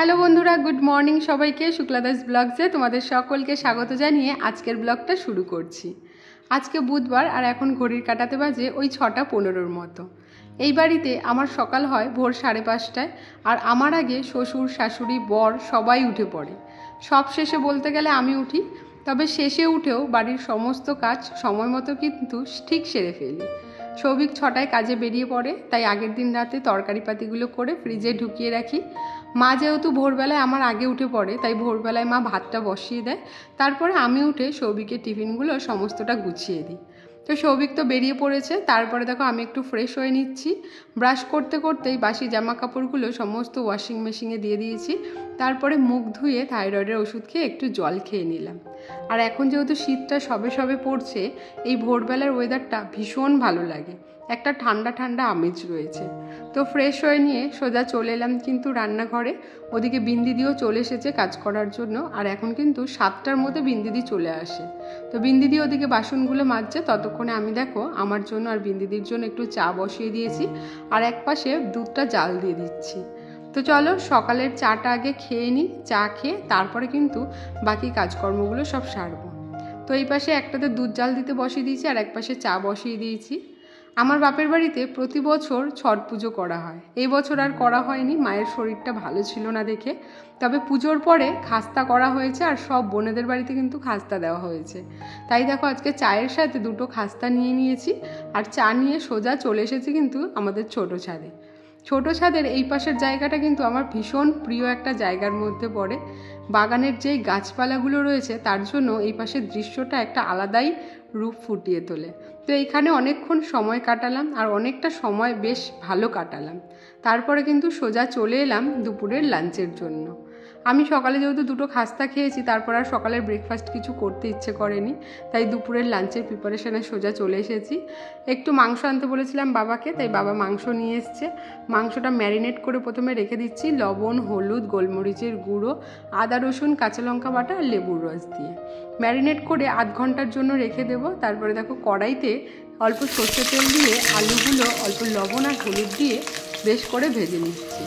Hello বন্ধুরা, good morning সবাইকে। শুক্লাদাস ব্লগসে তোমাদের সকলকে স্বাগত জানিয়ে আজকের ব্লগটা শুরু করছি। আজকে বুধবার আর এখন ঘড়ির কাঁটাতে বাজে ওই 6:15 মতো। এই বাড়িতে আমার সকাল হয় ভোর 5:30টায়, আর আমার আগে শ্বশুর শাশুড়ি বর সবাই উঠে পড়ে। সব শেষে বলতে গেলে আমি উঠি, তবে শেষে উঠেও বাড়ির সমস্ত কাজ সময় মতো কিন্তু ঠিক সেরে ফেলি। সৌভিক 6টায় কাজে বেরিয়ে পড়ে, তাই আগের দিন রাতে তরকারিপাতিগুলো করে ফ্রিজে ঢুকিয়ে রাখি। মা যেহেতু ভোরবেলায় আমার আগে উঠে পড়ে, তাই ভোরবেলায় মা ভাতটা বসিয়ে দেয়। তারপরে আমি উঠে সৌভিকের টিফিনগুলো সমস্তটা গুছিয়ে দিই। তো সৌভিক তো বেরিয়ে পড়েছে। তারপরে দেখো আমি একটু ফ্রেশ হয়ে নিচ্ছি। ব্রাশ করতে করতেই বাসি জামা কাপড়গুলো সমস্ত ওয়াশিং মেশিনে দিয়ে দিয়েছি। তারপরে মুখ ধুয়ে থাইরয়েডের ওষুধ খেয়ে একটু জল খেয়ে নিলাম। আর এখন যেহেতু শীতটা সবে সবে পড়ছে, এই ভোরবেলার ওয়েদারটা ভীষণ ভালো লাগে, একটা ঠান্ডা ঠান্ডা আমেজ রয়েছে। তো ফ্রেশ হয়ে নিয়ে সোজা চলে এলাম কিন্তু রান্নাঘরে। ওদিকে বিন্দিদিও চলে এসেছে কাজ করার জন্য, আর এখন কিন্তু 7টার মধ্যে বিন্দিদি চলে আসে। তো বিন্দিদি ওদিকে বাসনগুলো মাজছে, ততক্ষণে আমি দেখো আমার জন্য আর বিন্দিদির জন্য একটু চা বসিয়ে দিয়েছি, আর এক পাশে দুধটা জাল দিয়ে দিচ্ছি। তো চলো সকালের চাটা আগে খেয়ে নিই। চা খেয়ে তারপরে কিন্তু বাকি কাজকর্মগুলো সব সারবো। তো এই পাশে একটাতে দুধ জাল দিতে বসিয়ে দিয়েছি, আর এক পাশে চা বসিয়ে দিয়েছি। আমার বাপের বাড়িতে প্রতি বছর ছট পুজো করা হয়। এই বছর আর করা হয়নি, মায়ের শরীরটা ভালো ছিল না দেখে। তবে পুজোর পরে খাস্তা করা হয়েছে, আর সব বোনেদের বাড়িতে কিন্তু খাস্তা দেওয়া হয়েছে। তাই দেখো আজকে চায়ের সাথে দুটো খাস্তা নিয়ে নিয়েছি, আর চা নিয়ে সোজা চলে এসেছি কিন্তু আমাদের ছোটো ছাদে। ছোটো ছাদের এই পাশের জায়গাটা কিন্তু আমার ভীষণ প্রিয় একটা জায়গার মধ্যে পড়ে। বাগানের যেই গাছপালাগুলো রয়েছে তার জন্য এই পাশের দৃশ্যটা একটা আলাদাই রূপ ফুটিয়ে তোলে। তো এইখানে অনেকক্ষণ সময় কাটালাম, আর অনেকটা সময় বেশ ভালো কাটালাম। তারপরে কিন্তু সোজা চলে এলাম দুপুরের লাঞ্চের জন্য। আমি সকালে যেহেতু দুটো খাস্তা খেয়েছি, তারপর আর সকালের ব্রেকফাস্ট কিছু করতে ইচ্ছে করেনি, তাই দুপুরের লাঞ্চের প্রিপারেশনে সোজা চলে এসেছি। একটু মাংস আনতে বলেছিলাম বাবাকে, তাই বাবা মাংস নিয়ে এসছে। মাংসটা ম্যারিনেট করে প্রথমে রেখে দিচ্ছি লবণ, হলুদ, গোলমরিচের গুঁড়ো, আদা রসুন কাঁচা লঙ্কা বাটা আর লেবুর রস দিয়ে ম্যারিনেট করে আধ ঘন্টার জন্য রেখে দেবো। তারপরে দেখো কড়াইতে অল্প সর্ষে তেল দিয়ে আলুগুলো অল্প লবণ আর হলুদ দিয়ে বেশ করে ভেজে নিচ্ছি।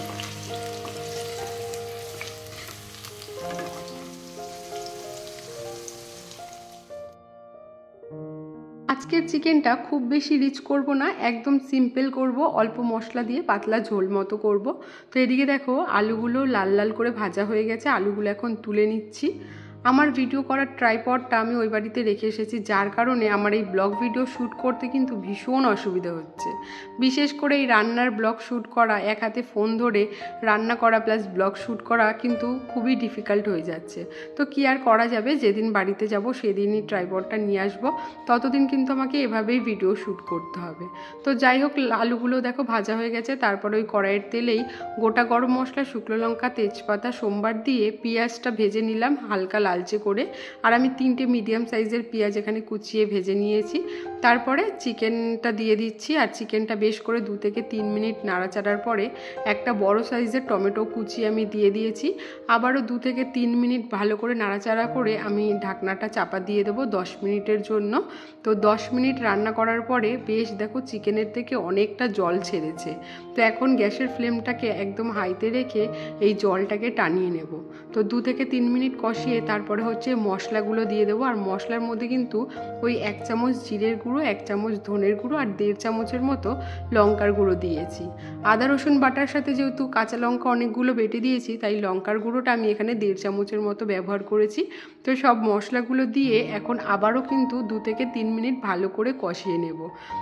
আজকের চিকেনটা খুব বেশি রিচ করব না, একদম সিম্পল করব, অল্প মশলা দিয়ে পাতলা ঝোল মতো করব। তো এদিকে দেখো আলুগুলো লাল লাল করে ভাজা হয়ে গেছে, আলুগুলো এখন তুলে নিচ্ছি। আমার ভিডিও করার ট্রাইপডটা আমি ওই বাড়িতে রেখে এসেছি, যার কারণে আমার এই ব্লগ ভিডিও শ্যুট করতে কিন্তু ভীষণ অসুবিধা হচ্ছে। বিশেষ করে এই রান্নার ব্লগ শ্যুট করা, এক হাতে ফোন ধরে রান্না করা প্লাস ব্লগ শ্যুট করা কিন্তু খুবই ডিফিকাল্ট হয়ে যাচ্ছে। তো কি আর করা যাবে, যেদিন বাড়িতে যাব সেদিনই ট্রাইপডটা নিয়ে আসবো, ততদিন কিন্তু আমাকে এভাবেই ভিডিও শ্যুট করতে হবে। তো যাই হোক আলুগুলো দেখো ভাজা হয়ে গেছে। তারপরে ওই কড়াইয়ের তেলেই গোটা গরম মশলা, শুকনো লঙ্কা, তেজপাতা, সোমবার দিয়ে পেঁয়াজটা ভেজে নিলাম হালকা লালচে করে। আর আমি 3টে মিডিয়াম সাইজের পেঁয়াজ এখানে কুচিয়ে ভেজে নিয়েছি। তারপরে চিকেনটা দিয়ে দিচ্ছি, আর চিকেনটা বেশ করে 2 থেকে 3 মিনিট নাড়াচাড়ার পরে একটা বড় সাইজের টমেটো কুচিয়ে আমি দিয়ে দিয়েছি। আবারও 2 থেকে 3 মিনিট ভালো করে নাড়াচাড়া করে আমি ঢাকনাটা চাপা দিয়ে দেবো 10 মিনিটের জন্য। তো 10 মিনিট রান্না করার পরে বেশ দেখো চিকেনের থেকে অনেকটা জল ছেড়েছে। তো এখন গ্যাসের ফ্লেমটাকে একদম হাইতে রেখে এই জলটাকে টানিয়ে নেব। তো 2 থেকে 3 মিনিট কষিয়ে তারপরে হচ্ছে মশলাগুলো দিয়ে দেবো। আর মশলার মধ্যে কিন্তু ওই 1 চামচ জিরের গুঁড়ো, 1 চামচ ধনের গুঁড়ো আর 1.5 চামচের মতো লঙ্কার গুঁড়ো দিয়েছি। আদা রসুন বাটার সাথে যেহেতু কাঁচা লঙ্কা অনেকগুলো বেটে দিয়েছি, তাই লঙ্কার গুঁড়োটা আমি এখানে 1.5 চামচের মতো ব্যবহার করেছি। তো সব মশলাগুলো দিয়ে এখন আবারও কিন্তু 2 থেকে 3 মিনিট ভালো করে কষিয়ে নেব।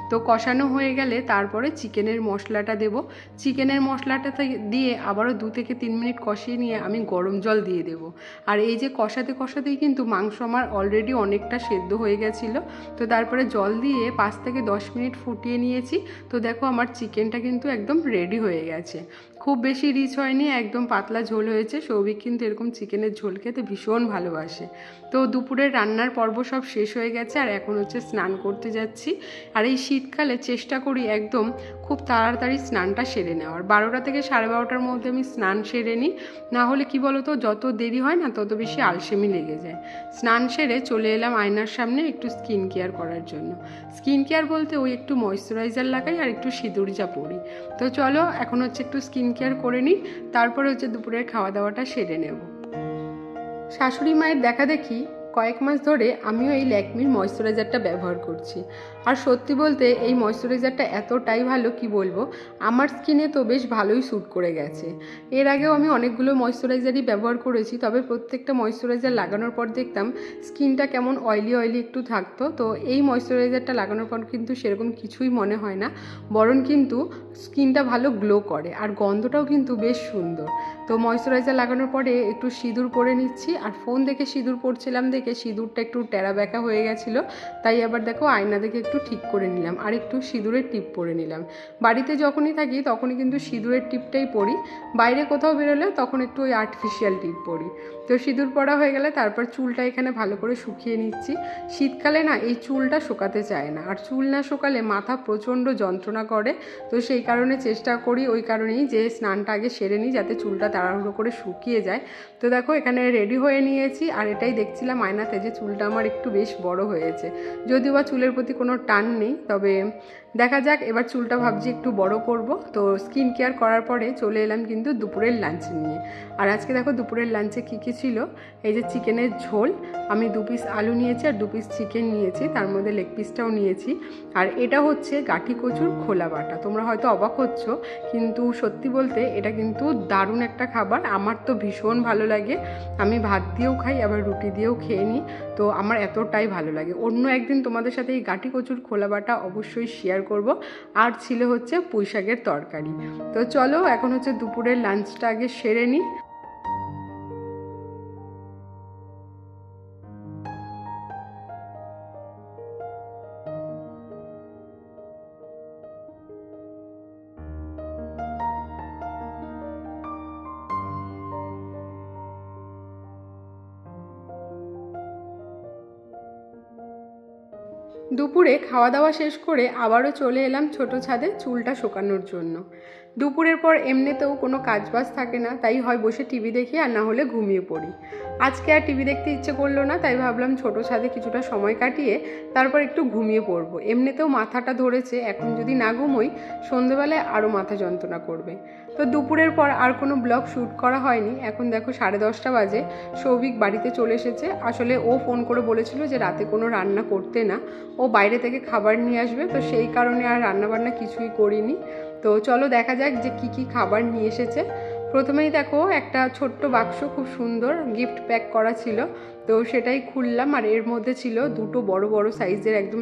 তো কষানো হয়ে গেলে তারপরে চিকেনের মশলাটা দেব। চিকেনের মশলাটা দিয়ে আবারও 2 থেকে 3 মিনিট কষিয়ে নিয়ে আমি গরম জল দিয়ে দেব। আর এই যে কষাতে কষাতেই কিন্তু মাংস আমার অলরেডি অনেকটা সেদ্ধ হয়ে গেছিলো। তো তারপরে জল দিয়ে 5 থেকে 10 মিনিট ফুটিয়ে নিয়েছি। তো দেখো আমার চিকেনটা কিন্তু একদম রেডি হয়ে গেছে। খুব বেশি রিচ হয়নি, একদম পাতলা ঝোল হয়েছে। সৌভিক কিন্তু এরকম চিকেনের ঝোল খেতে ভীষণ ভালোবাসে। তো দুপুরের রান্নার পর্ব সব শেষ হয়ে গেছে, আর এখন হচ্ছে স্নান করতে যাচ্ছি। আর এই শীতকালে চেষ্টা করি একদম খুব তাড়াতাড়ি স্নানটা সেরে নেওয়ার। 12টা থেকে 12:30টার মধ্যে আমি স্নান সেরে নিই, না হলে কি বলতো যত দেরি হয় না তত বেশি আলসেমি লেগে যায়। স্নান সেরে চলে এলাম আয়নার সামনে একটু স্কিন কেয়ার করার জন্য। স্কিন কেয়ার বলতে ওই একটু ময়েশ্চারাইজার লাগাই আর একটু সিঁদুর যা পরি। তো চলো এখন হচ্ছে একটু স্কিন কেয়ার করে নিই, তারপরে হচ্ছে দুপুরের খাওয়া দাওয়াটা সেরে নেব। শাশুড়ি মায়ের দেখা দেখি কয়েক মাস ধরে আমিও এই ল্যাকমির ময়শ্চারাইজারটা ব্যবহার করছি। আর সত্যি বলতে এই ময়শ্চারাইজারটা এতটাই ভালো কি বলবো, আমার স্কিনে তো বেশ ভালোই স্যুট করে গেছে। এর আগেও আমি অনেকগুলো ময়শ্চারাইজারই ব্যবহার করেছি, তবে প্রত্যেকটা ময়শ্চারাইজার লাগানোর পর দেখতাম স্কিনটা কেমন অয়েলি একটু থাকতো। তো এই ময়শ্চারাইজারটা লাগানোর পর কিন্তু সেরকম কিছুই মনে হয় না, বরং কিন্তু স্কিনটা ভালো গ্লো করে আর গন্ধটাও কিন্তু বেশ সুন্দর। তো ময়শ্চারাইজার লাগানোর পরে একটু সিঁদুর পরে নিচ্ছি, আর ফোন দেখে সিঁদুর পরছিলাম দেখে সিঁদুরটা একটু টেরা ব্যাকা হয়ে গেছিলো, তাই আবার দেখো আয়না দেখে একটু ঠিক করে নিলাম আর একটু সিঁদুরের টিপ পরে নিলাম। বাড়িতে যখনই থাকি তখনই কিন্তু সিঁদুরের টিপটাই পরি, বাইরে কোথাও বেরোলে তখন একটু ওই আর্টিফিশিয়াল টিপ পরি। তো সিঁদুর পরা হয়ে গেলে তারপর চুলটা এখানে ভালো করে শুকিয়ে নিচ্ছি। শীতকালে না এই চুলটা শুকাতে চায় না, আর চুল না শুকালে মাথা প্রচণ্ড যন্ত্রণা করে। তো সেই কারণে চেষ্টা করি ওই কারণেই যে স্নানটা আগে সেরে নিই যাতে চুলটা তাড়াহুড়ো করে শুকিয়ে যায়। তো দেখো এখানে রেডি হয়ে নিয়েছি, আর এটাই দেখছিলাম আয়নাতে যে চুলটা আমার একটু বেশ বড় হয়েছে। যদিও বা চুলের প্রতি কোনো টান নেই, তবে দেখা যাক এবার চুলটা ভাবছি একটু বড় করব। তো স্কিন কেয়ার করার পরে চলে এলাম কিন্তু দুপুরের লাঞ্চ নিয়ে। আর আজকে দেখো দুপুরের লাঞ্চে কী কী ছিল, এই যে চিকেনের ঝোল, আমি 2 পিস আলু নিয়েছি আর 2 পিস চিকেন নিয়েছি, তার মধ্যে লেগ পিসটাও নিয়েছি। আর এটা হচ্ছে গাঠি কচুর খোলা বাটা। তোমরা হয়তো অবাক হচ্ছ, কিন্তু সত্যি বলতে এটা কিন্তু দারুণ একটা খাবার, আমার তো ভীষণ ভালো লাগে। আমি ভাত দিয়েও খাই আবার রুটি দিয়েও খেয়ে নিই, তো আমার এতটাই ভালো লাগে। অন্য একদিন তোমাদের সাথে এই গাঠি কচুর খোলা বাটা অবশ্যই শেয়ার করব। আর ছিল হচ্ছে পুঁই শাকের তরকারি। তো চলো এখন হচ্ছে দুপুরের লাঞ্চটা আগে সেরে নিই। দুপুরে খাওয়া দাওয়া শেষ করে আবারও চলে এলাম ছোট ছাদে চুলটা শোকানোর জন্য। দুপুরের পর এমনিতেও কোনো কাজবাজ থাকে না, তাই হয় বসে টিভি দেখি আর না হলে ঘুমিয়ে পড়ি। আজকে আর টিভি দেখতে ইচ্ছে করলো না, তাই ভাবলাম ছোট ছাদে কিছুটা সময় কাটিয়ে তারপর একটু ঘুমিয়ে পড়বো। এমনিতেও মাথাটা ধরেছে, এখন যদি না ঘুমোই সন্ধেবেলায় আরও মাথা যন্ত্রণা করবে। তো দুপুরের পর আর কোনো ব্লগ শ্যুট করা হয়নি। এখন দেখো 10:30 বাজে, সৌভিক বাড়িতে চলে এসেছে। আসলে ও ফোন করে বলেছিল যে রাতে কোনো রান্না করতে না, ও বাইরে থেকে খাবার নিয়ে আসবে, তো সেই কারণে আর রান্নাবান্না কিছুই করিনি। তো চলো দেখা যাক যে কি কি খাবার নিয়ে এসেছে। প্রথমেই দেখো একটা ছোট্ট বাক্স খুব সুন্দর গিফট প্যাক করা ছিল, তো সেটাই খুললাম। আর এর মধ্যে ছিল 2টো বড় বড় সাইজের একদম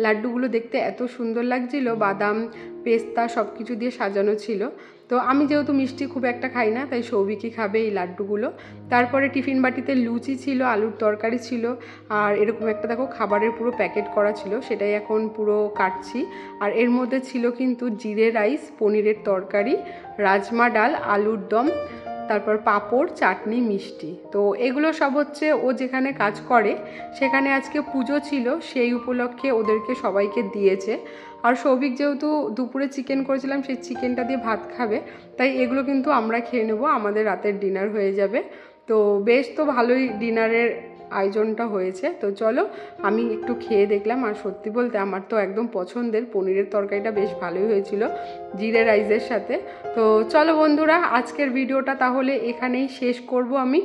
লাড্ডুগুলো দেখতে এত সুন্দর লাগছিল, বাদাম পেস্তা সব কিছু দিয়ে সাজানো ছিল। তো আমি যেহেতু মিষ্টি খুব একটা খাই না, তাই সৌভিকই খাবে এই লাড্ডুগুলো। তারপরে টিফিন বাটিতে লুচি ছিল, আলুর তরকারি ছিল, আর এরকম একটা দেখো খাবারের পুরো প্যাকেট করা ছিল, সেটাই এখন পুরো কাটছি। আর এর মধ্যে ছিল কিন্তু জিরে রাইস, পনিরের তরকারি, রাজমা ডাল, আলুর দম, তারপর পাঁপড়, চাটনি, মিষ্টি। তো এগুলো সব হচ্ছে ও যেখানে কাজ করে সেখানে আজকে পুজো ছিল, সেই উপলক্ষে ওদেরকে সবাইকে দিয়েছে। আর সৌভিক যেহেতু দুপুরে চিকেন করেছিলাম সেই চিকেনটা দিয়ে ভাত খাবে, তাই এগুলো কিন্তু আমরা খেয়ে নেবো, আমাদের রাতের ডিনার হয়ে যাবে। তো বেশ তো ভালোই ডিনারের আয়োজনটা হয়েছে। তো চলো আমি একটু খেয়ে দেখলাম, আর সত্যি বলতে আমার তো একদম পছন্দের পনিরের তরকারিটা বেশ ভালোই হয়েছিল জিরে রাইসের সাথে। তো চলো বন্ধুরা, আজকের ভিডিওটা তাহলে এখানেই শেষ করব আমি।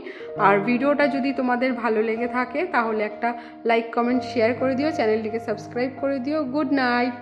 আর ভিডিওটা যদি তোমাদের ভালো লেগে থাকে তাহলে একটা লাইক কমেন্ট শেয়ার করে দিও, চ্যানেলটিকে সাবস্ক্রাইব করে দিও। Good night.